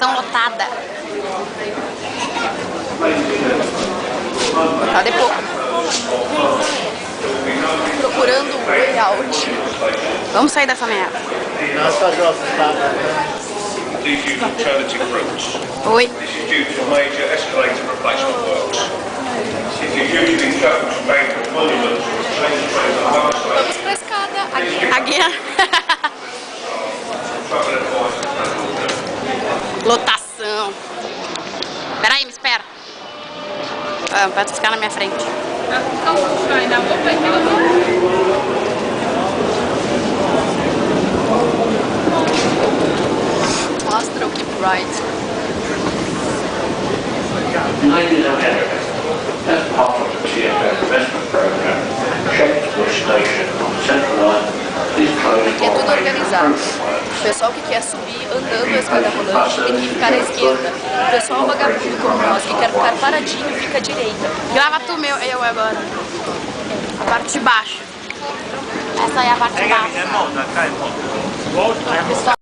estação lotada. Tá de pouco. Procurando um way out. Vamos sair dessa merda. Oi. Vamos pra escada. Aqui. Lotação. Peraí, me espera. Pra tu ficar na minha frente. Mostra o Keep Right. Ladies and gentlemen, as part of the TfL investment program, Shakespeare Station on Central Line is closed. Aqui é tudo organizado. O pessoal que quer subir andando a escada rolante tem que ficar à esquerda. O pessoal vagabundo como nós que quer ficar paradinho fica à direita. Grava tu eu agora. A parte de baixo. Essa é a parte de baixo.